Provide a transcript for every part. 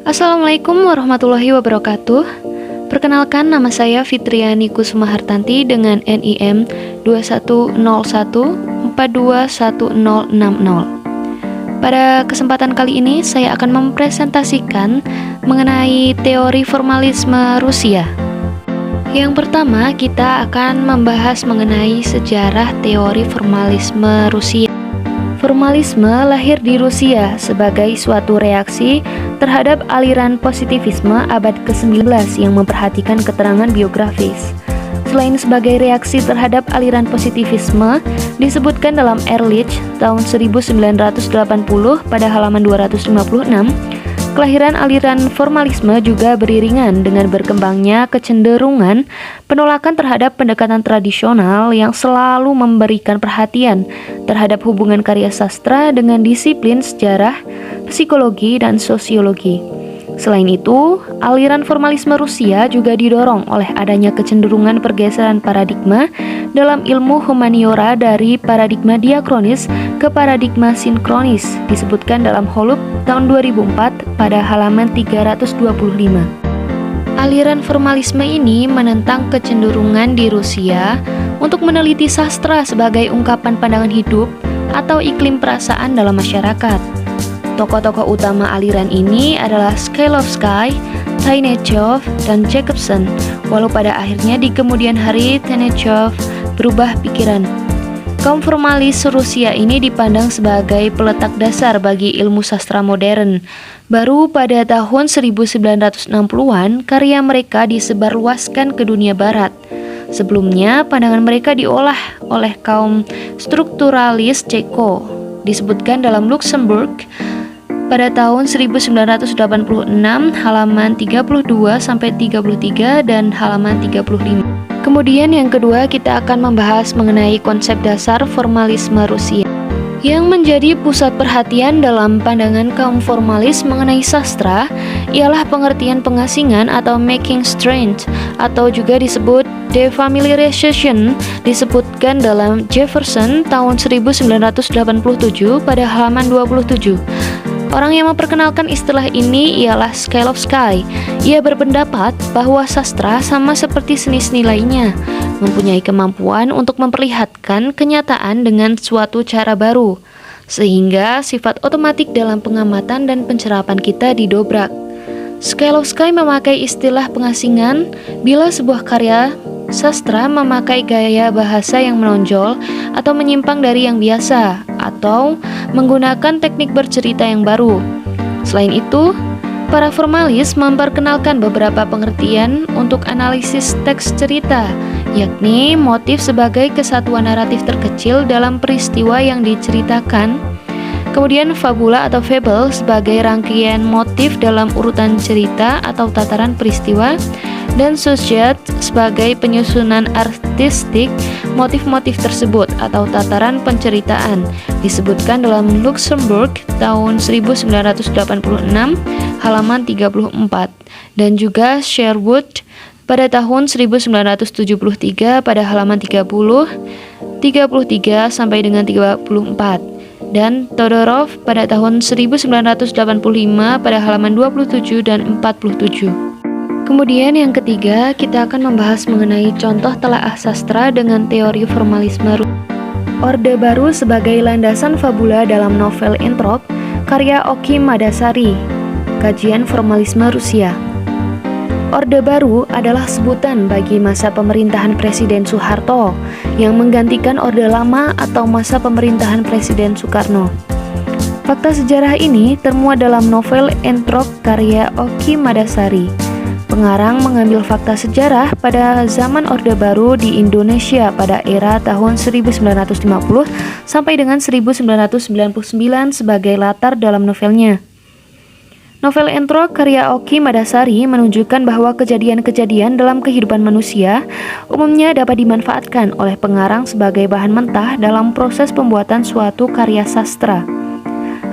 Assalamualaikum warahmatullahi wabarakatuh. Perkenalkan, nama saya Fitriani Kusumahartanti dengan NIM 2101421060. Pada kesempatan kali ini saya akan mempresentasikan mengenai teori formalisme Rusia. Yang pertama, kita akan membahas mengenai sejarah teori formalisme Rusia. Formalisme lahir di Rusia sebagai suatu reaksi terhadap aliran positivisme abad ke-19 yang memperhatikan keterangan biografis. Selain sebagai reaksi terhadap aliran positivisme, disebutkan dalam Ehrlich tahun 1980 pada halaman 256, kelahiran aliran formalisme juga beriringan dengan berkembangnya kecenderungan penolakan terhadap pendekatan tradisional yang selalu memberikan perhatian terhadap hubungan karya sastra dengan disiplin sejarah, psikologi, dan sosiologi. Selain itu, aliran formalisme Rusia juga didorong oleh adanya kecenderungan pergeseran paradigma dalam ilmu humaniora dari paradigma diakronis ke paradigma sinkronis, disebutkan dalam Holub tahun 2004 pada halaman 325. Aliran formalisme ini menentang kecenderungan di Rusia untuk meneliti sastra sebagai ungkapan pandangan hidup atau iklim perasaan dalam masyarakat. Tokoh-tokoh utama aliran ini adalah Shklovsky, Tynechov, dan Jacobson, walau pada akhirnya di kemudian hari Tynechov berubah pikiran. Kaum formalis Rusia ini dipandang sebagai peletak dasar bagi ilmu sastra modern. Baru pada tahun 1960-an, karya mereka disebarluaskan ke dunia barat. Sebelumnya, pandangan mereka diolah oleh kaum strukturalis Ceko, disebutkan dalam Luxemburg pada tahun 1986 halaman 32-33 dan halaman 35. Kemudian yang kedua, kita akan membahas mengenai konsep dasar formalisme Rusia. Yang menjadi pusat perhatian dalam pandangan kaum formalis mengenai sastra ialah pengertian pengasingan atau making strange, atau juga disebut defamiliarization, disebutkan dalam Jefferson tahun 1987 pada halaman 27. Orang yang memperkenalkan istilah ini ialah Shklovsky. Ia berpendapat bahwa sastra sama seperti seni-seni lainnya, mempunyai kemampuan untuk memperlihatkan kenyataan dengan suatu cara baru, sehingga sifat otomatik dalam pengamatan dan pencerapan kita didobrak. Shklovsky memakai istilah pengasingan bila sebuah karya sastra memakai gaya bahasa yang menonjol atau menyimpang dari yang biasa, atau menggunakan teknik bercerita yang baru. Selain itu, para formalis memperkenalkan beberapa pengertian untuk analisis teks cerita, yakni motif sebagai kesatuan naratif terkecil dalam peristiwa yang diceritakan, kemudian fabula atau fable sebagai rangkaian motif dalam urutan cerita atau tataran peristiwa, dan sujet sebagai penyusunan artistik motif-motif tersebut atau tataran penceritaan, disebutkan dalam Luxemburg tahun 1986 halaman 34, dan juga Sherwood pada tahun 1973 pada halaman 30, 33 sampai dengan 34, dan Todorov pada tahun 1985 pada halaman 27 dan 47. Kemudian yang ketiga, kita akan membahas mengenai contoh telaah sastra dengan teori formalisme. Orde Baru sebagai landasan fabula dalam novel Entrop, karya Oki Madasari. Kajian formalisme Rusia. Orde Baru adalah sebutan bagi masa pemerintahan Presiden Soeharto yang menggantikan Orde Lama atau masa pemerintahan Presiden Soekarno. Fakta sejarah ini termuat dalam novel Entrop karya Oki Madasari. Pengarang mengambil fakta sejarah pada zaman Orde Baru di Indonesia pada era tahun 1950 sampai dengan 1999 sebagai latar dalam novelnya. Novel Entrop karya Oki Madasari menunjukkan bahwa kejadian-kejadian dalam kehidupan manusia umumnya dapat dimanfaatkan oleh pengarang sebagai bahan mentah dalam proses pembuatan suatu karya sastra.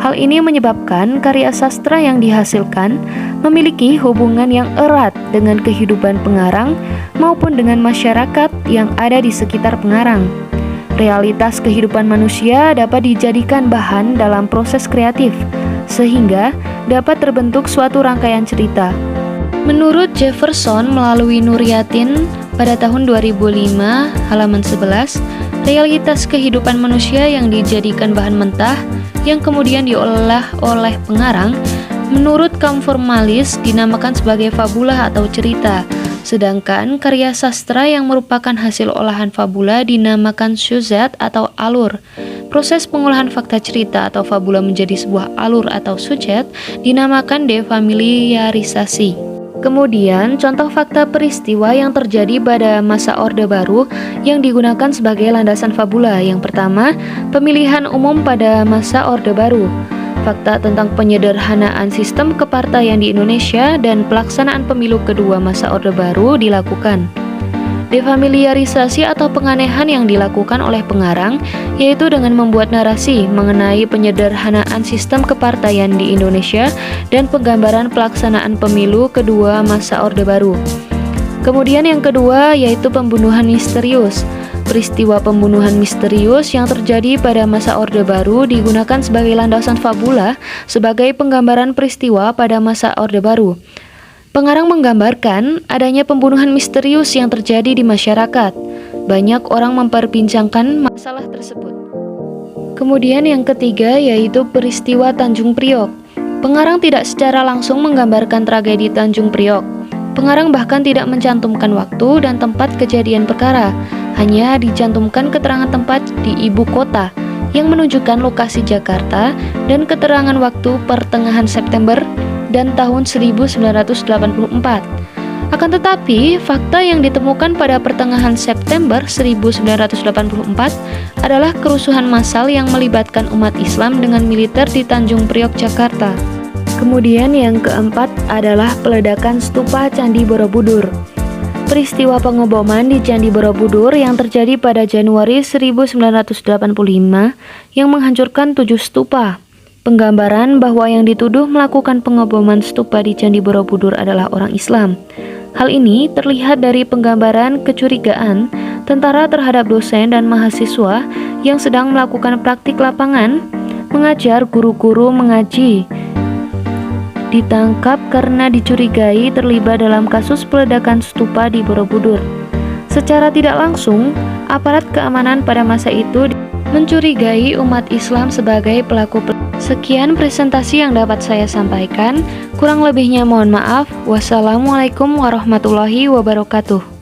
Hal ini menyebabkan karya sastra yang dihasilkan memiliki hubungan yang erat dengan kehidupan pengarang maupun dengan masyarakat yang ada di sekitar pengarang. Realitas kehidupan manusia dapat dijadikan bahan dalam proses kreatif, sehingga dapat terbentuk suatu rangkaian cerita. Menurut Jefferson melalui Nur Yatin pada tahun 2005 halaman 11, realitas kehidupan manusia yang dijadikan bahan mentah yang kemudian diolah oleh pengarang menurut kaum formalis dinamakan sebagai fabula atau cerita, sedangkan karya sastra yang merupakan hasil olahan fabula dinamakan syuzat atau alur. Proses pengolahan fakta cerita atau fabula menjadi sebuah alur atau syuzat dinamakan defamiliarisasi. Kemudian, contoh fakta peristiwa yang terjadi pada masa Orde Baru yang digunakan sebagai landasan fabula. Yang pertama, pemilihan umum pada masa Orde Baru. Fakta tentang penyederhanaan sistem kepartaian di Indonesia dan pelaksanaan pemilu kedua masa Orde Baru dilakukan. Defamiliarisasi atau penganehan yang dilakukan oleh pengarang yaitu dengan membuat narasi mengenai penyederhanaan sistem kepartaian di Indonesia dan penggambaran pelaksanaan pemilu kedua masa Orde Baru. Kemudian yang kedua yaitu pembunuhan misterius. Peristiwa pembunuhan misterius yang terjadi pada masa Orde Baru digunakan sebagai landasan fabula sebagai penggambaran peristiwa pada masa Orde Baru. Pengarang menggambarkan adanya pembunuhan misterius yang terjadi di masyarakat. Banyak orang memperbincangkan masalah tersebut. Kemudian yang ketiga yaitu peristiwa Tanjung Priok. Pengarang tidak secara langsung menggambarkan tragedi Tanjung Priok. Pengarang bahkan tidak mencantumkan waktu dan tempat kejadian perkara, hanya dicantumkan keterangan tempat di ibu kota yang menunjukkan lokasi Jakarta dan keterangan waktu pertengahan September dan tahun 1984. Akan tetapi, fakta yang ditemukan pada pertengahan September 1984 adalah kerusuhan massal yang melibatkan umat Islam dengan militer di Tanjung Priok, Jakarta. Kemudian yang keempat adalah peledakan stupa Candi Borobudur. Peristiwa pengeboman di Candi Borobudur yang terjadi pada Januari 1985 yang menghancurkan 7 stupa. Penggambaran bahwa yang dituduh melakukan pengeboman stupa di Candi Borobudur adalah orang Islam. Hal ini terlihat dari penggambaran kecurigaan tentara terhadap dosen dan mahasiswa yang sedang melakukan praktik lapangan, mengajar guru-guru mengaji. Ditangkap karena dicurigai terlibat dalam kasus peledakan stupa di Borobudur. Secara tidak langsung, aparat keamanan pada masa itu mencurigai umat Islam sebagai pelaku. Sekian presentasi yang dapat saya sampaikan. Kurang lebihnya mohon maaf. Wassalamualaikum warahmatullahi wabarakatuh.